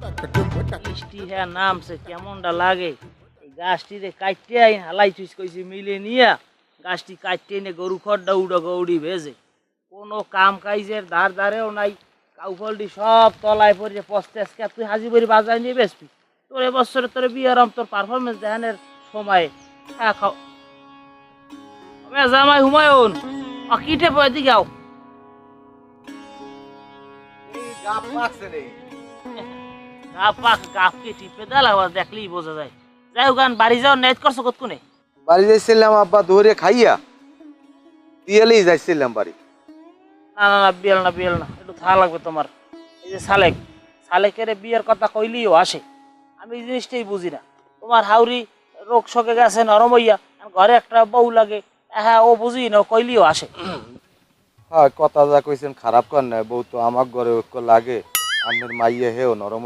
বৃষ্টি হ্যাঁ নামছে কেমনটা লাগে এই গাছটি রে কাটতে আই হালাই চুইস কইছি মিলে নিয়া গাছটি কাটতে এনে গরু খড়টা উড়ো গৌড়ি ভেজে কোনো কাম কাইজের ধার ধারেও নাই কাউফলটি সব তলায় পড়ে পস্তে আজকে তুই হাজি বড়ি বাজায় নিয়ে বেসবি তোর এবছরে তোর বিয়ারম তোর পারফরমেন্স দেখানোর সময় হ্যাঁ খাও জামাই হুমায়ুন কিটে পয় দিকে আও গাপকে টিপে দেয় আবার দেখলেই বোঝা যায় যাই হোক বাড়ি যাও নেট করছো কতক্ষণে বাড়ি যাইছিলাম আব্বা ধরে খাইয়া বিয়েলেই যাইছিলাম বাড়ি। না না না বিয়েল না একটু থাকা লাগবে তোমার এই যে সালেকের বিয়ের কথা কইলিও আসে আমি এই জিনিসটাই বুঝি না তোমার হাউরি রোগ শোকে গেছে নরম হইয়া ঘরে একটা বউ লাগে হ্যাঁ ও বুঝি না কইলিও আসে হ্যাঁ কথা যা কইছেন খারাপ কর নাই বউ তো আমার ঘরে ঐক্য লাগে আমার মাইয়ে হেও নরম